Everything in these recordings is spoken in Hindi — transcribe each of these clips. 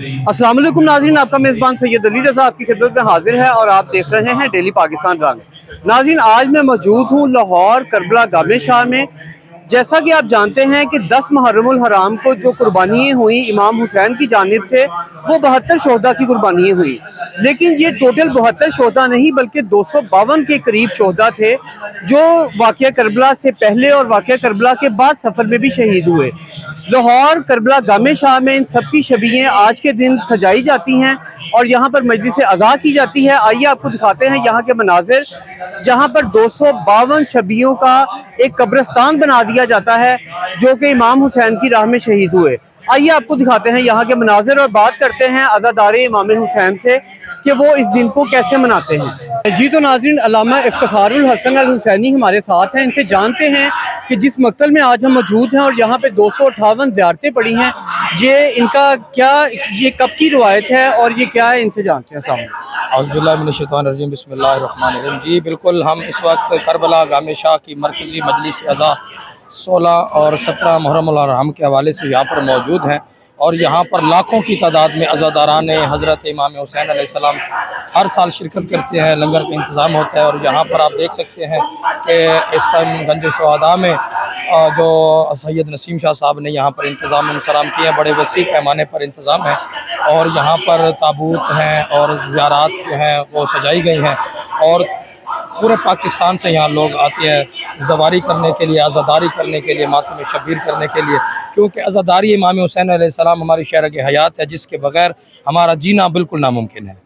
अस्सलाम वालेकुम नाज़रीन, आपका मेज़बान सैयद अली रज़ा आपकी खिदमत में हाजिर है और आप देख रहे हैं डेली पाकिस्तान रंग। नाज़रीन, आज मैं मौजूद हूँ लाहौर करबला गामे शाह में। जैसा कि आप जानते हैं कि 10 मुहर्रमुल हराम को जो कुर्बानियाँ हुई इमाम हुसैन की जानिब से, वो 72 शोहदा की कुर्बानियाँ हुई। लेकिन ये टोटल 72 शोहदा नहीं बल्कि 252 के करीब शोहदा थे जो वाक़या करबला से पहले और वाक़या करबला के बाद सफ़र में भी शहीद हुए। लाहौर करबला गामे शाह में इन सब की शबीहें आज के दिन सजाई जाती हैं और यहाँ पर मजलिस अज़ा की जाती है। आइए आपको दिखाते हैं यहाँ के मनाजिर। यहाँ पर 252 शबीहों का एक कब्रिस्तान बना दिया जाता है जो कि इमाम हुसैन की राह में शहीद हुए। आइए आपको दिखाते हैं यहाँ के मनाजिर और बात करते हैं अज़ादारे इमाम हुसैन से कि वो इस दिन को कैसे मनाते हैं। जी तो नाज़रीन, अल्लामा इफ्तिखारुल हसन अल हुसैनी हमारे साथ हैं। इनसे जानते हैं कि जिस मक्तल में आज हम मौजूद हैं और यहाँ पे 258 ज़ियारतें पड़ी हैं, ये इनका क्या, ये कब की रवायत है और ये क्या है, इनसे जानते हैं। औज़ुबिल्लाहिमिनश्शैतानिर्रजीम बिस्मिल्लाहिर्रहमानिर्रहीम। जी बिल्कुल, हम इस वक्त करबला गामे शाह की मरकज़ी मजलिस अज़ा 16 और 17 मुहर्रमुल हराम के हवाले से यहाँ पर मौजूद हैं और यहाँ पर लाखों की तादाद में अज़ादारान हज़रत इमाम हुसैन अलैहिस्सलाम हर साल शिरकत करते हैं। लंगर का इंतज़ाम होता है और यहाँ पर आप देख सकते हैं कि इस टाइम गंज शुहदा में जो सैयद नसीम शाह साहब ने यहाँ पर इंतज़ाम इंसराम किए हैं, बड़े वसी पैमाने पर इंतज़ाम है और यहाँ पर ताबूत हैं और ज़ियारात जो हैं वो सजाई गई हैं और पूरे पाकिस्तान से यहाँ लोग आते हैं ज़वारी करने के लिए, आज़ादारी करने के लिए, मातम शबीर करने के लिए, क्योंकि आज़ादारी इमाम हुसैन अलैहिस्सलाम हमारी शरअ हयात है जिसके बगैर हमारा जीना बिल्कुल नामुमकिन है।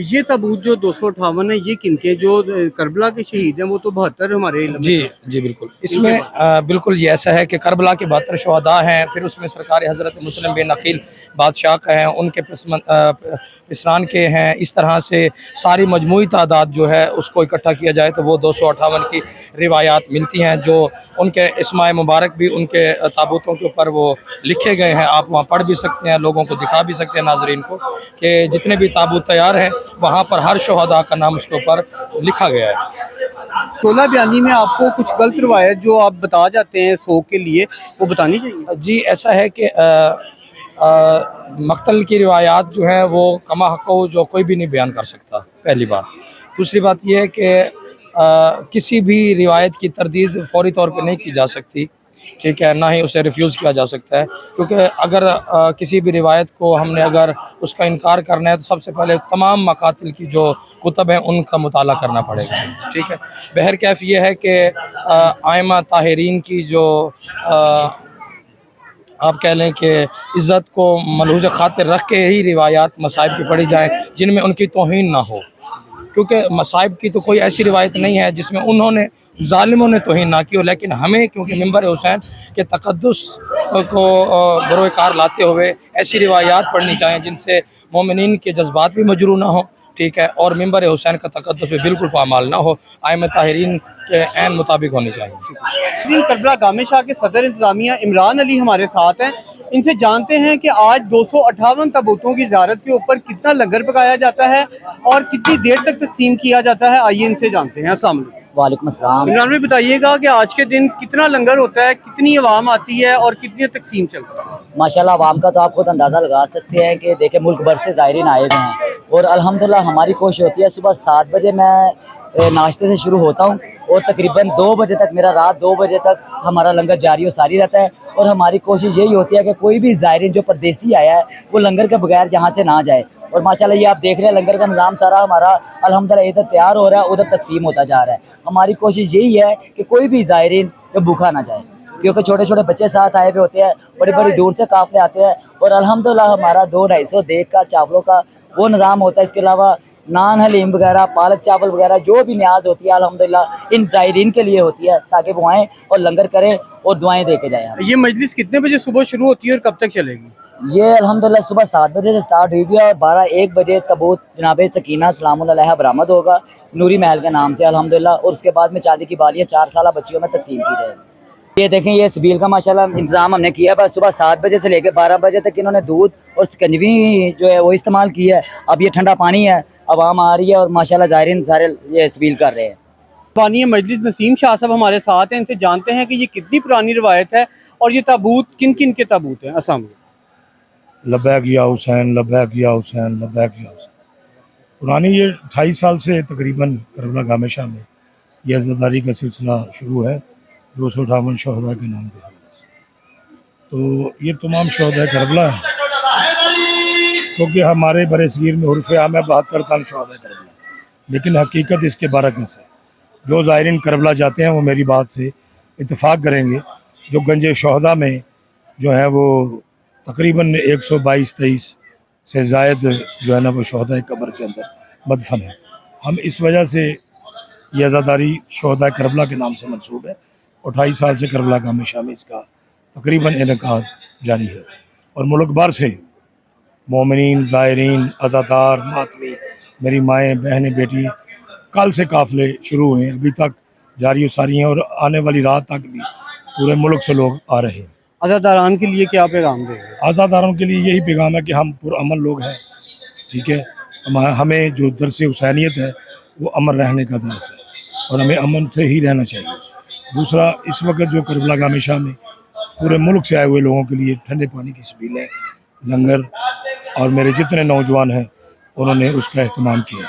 ये ताबूत जो 258 है, ये किनके, जो करबला के शहीद हैं वो तो 72 हमारे जी जी बिल्कुल, इसमें बिल्कुल ये ऐसा है कि करबला के 72 शहदा हैं, फिर उसमें सरकार हज़रत मुस्लिम बिन अकील बादशाह का है, उनके पिसरान के हैं। इस तरह से सारी मजमूई तादाद जो है उसको इकट्ठा किया जाए तो वो 258 की रिवायात मिलती हैं, जो उनके इस्माए मुबारक भी उनके ताबूतों के ऊपर वो लिखे गए हैं। आप वहाँ पढ़ भी सकते हैं, लोगों को दिखा भी सकते हैं नाजरीन को कि जितने भी ताबूत तैयार हैं वहाँ पर हर शहदा का नाम उसके ऊपर लिखा गया है। 16 बयानी में आपको कुछ गलत रवायत जो आप बता जाते हैं 100 के लिए, वो बतानी चाहिए। जी ऐसा है कि मक्तल की रिवायात जो है वो कमा हक़ो जो कोई भी नहीं बयान कर सकता, पहली बात। दूसरी बात यह है कि किसी भी रिवायत की तरदीद फ़ौरी तौर पे नहीं की जा सकती, ठीक है, ना ही उसे रिफ्यूज़ किया जा सकता है, क्योंकि अगर किसी भी रिवायत को हमने अगर उसका इनकार करना है तो सबसे पहले तमाम मकातिल की जो कुतब हैं उनका मुताला करना पड़ेगा, ठीक है। बहरकैफ़ ये है कि आइमा ताहिरीन की जो आप कह लें कि इज़्ज़त को मलहूज़ ख़ातिर रख के ही रिवायात मसाइब की पढ़ी जाए जिनमें उनकी तौहीन ना हो, क्योंकि मसाइब की तो कोई ऐसी रिवायत नहीं है जिसमें उन्होंने ज़ालिमों ने तौहीन ना की हो, लेकिन हमें क्योंकि मिंबर हुसैन के तक़द्दुस को बरोकार लाते हुए ऐसी रिवायात पढ़नी चाहिए जिनसे मोमिनीन के जज्बात भी मजरूह ना हो, ठीक है, और मिंबर हुसैन का तक़द्दुस भी बिल्कुल पामाल ना हो, आइम ताहिरीन के ऐन मुताबिक होनी चाहिए। करबला गामे शाह के सदर इंतज़ामिया इमरान अली हमारे साथ हैं। इनसे जानते हैं कि आज 258 ताबूतों की ज़ियारत के ऊपर कितना लंगर पकाया जाता है और कितनी देर तक तकसीम किया जाता है। आइए इनसे जानते हैं। अस्सलाम वालेकुम। वालेकुम अस्सलाम। इमरान भाई बताइएगा कि आज के दिन कितना लंगर होता है, कितनी अवाम आती है और कितनी तकसीम चलती है। माशाल्लाह अवाम का तो आप खुद अंदाज़ा लगा सकते हैं कि देखें मुल्क भर से ज़ायरीन आए हुए हैं और अल्हम्दुलिल्लाह हमारी कोशिश होती है सुबह 7 बजे मैं नाश्ते से शुरू होता हूँ और तकरीबन 2 बजे तक, मेरा रात 2 बजे तक हमारा लंगर जारी और सारी रहता है। और हमारी कोशिश यही होती है कि कोई भी ज़ायरीन जो परदेसी आया है वो लंगर के बगैर यहाँ से ना जाए। और माशाल्लाह ये आप देख रहे हैं लंगर का निज़ाम सारा हमारा अल्हम्दुलिल्लाह इधर तैयार हो रहा है, उधर तकसीम होता जा रहा है। हमारी कोशिश यही है कि कोई भी ज़ायरीन जो भूखा ना जाए, क्योंकि छोटे छोटे बच्चे साथ आए हुए होते हैं, बड़ी बड़ी दूर से काफ़िले आते हैं और अल्हम्दुलिल्लाह हमारा 200-250 देग का चावलों का वो निज़ाम होता है। इसके अलावा नान हलीम वगैरह, पालक चावल वगैरह जो भी न्याज होती है अल्हम्दुलिल्लाह इन ज़ायरीन के लिए होती है, ताकि वो आएँ और लंगर करें और दुआएं दे के जाएँ। ये मजलिस कितने बजे सुबह शुरू होती है और कब तक चलेगी? ये अल्हम्दुलिल्लाह सुबह 7 बजे से स्टार्ट हुई हुई है और 12-1 बजे तबूत जनाब सकीना सलामुल्लाह अलैहा बरामद होगा नूरी महल के नाम से अल्हम्दुलिल्लाह, और उसके बाद में चांदी की बालियाँ 4 साल बच्चियों में तकसीम की जाएगी। ये देखें, ये सबील का माशाल्लाह इंतज़ाम हमने किया है। सुबह 7 बजे से लेकर 12 बजे तक इन्होंने दूध और शिकंजवी जो है वो इस्तेमाल की है। अब ये ठंडा पानी है, आवाम आ रही है और माशाल्लाह ज़ायरीन सारे ये सबील कर रहे हैं। बानी मजलिस नसीम शाह साहब हमारे साथ हैं। इनसे जानते हैं कि ये कितनी पुरानी रवायत है और ये ताबूत किन किन के ताबूत हैं। अस्सलाम वालेकुम। लब्बैक या हुसैन, लब्बैक या हुसैन, लब्बैक या हुसैन। पुरानी ये 28 साल से तकरीबन करबला गामे शाह में यह अज़ादारी का सिलसिला शुरू है 258 शहदा के नाम पे। तो ये तमाम शहदा करबला हैं, क्योंकि हमारे बरसगीर में उर्फ़ आम है 72 तन शहदा करबला, लेकिन हकीकत इसके बरअक्स है। जो ज़ायरीन करबला जाते हैं वो मेरी बात से इत्तेफाक करेंगे, जो गंजे शहदा में जो है वो तकरीबन 122-23 से ज़ायद जो है ना वो शहदा कब्र के अंदर मदफन है। हम इस वजह से ये अज़ादारी शहदा करबला के नाम से मंसूब है। 28 साल से करबला गामे शाह में इसका तकरीबन इनेकाद जारी है और मुल्क भर से मोमिनीन, ज़ायरीन, अज़ादार, मातमी, मेरी माएँ, बहनें, बेटी, कल से काफ़िले शुरू हुए हैं, अभी तक जारी सारी हैं और आने वाली रात तक भी पूरे मुल्क से लोग आ रहे हैं। अज़ादारान के लिए क्या पैगाम देंगे? आज़ादारों के लिए यही पैगाम है कि हम पुरअमन लोग हैं, ठीक है। हमें जो दरस हुसैनियत है वो अमन रहने का दरस है और हमें अमन से ही रहना चाहिए। दूसरा, इस वक्त जो करबला गामे शाह में पूरे मुल्क से आए हुए लोगों के लिए ठंडे पानी की सबिलें, लंगर और मेरे जितने नौजवान हैं उन्होंने उसका अहतमाम किया।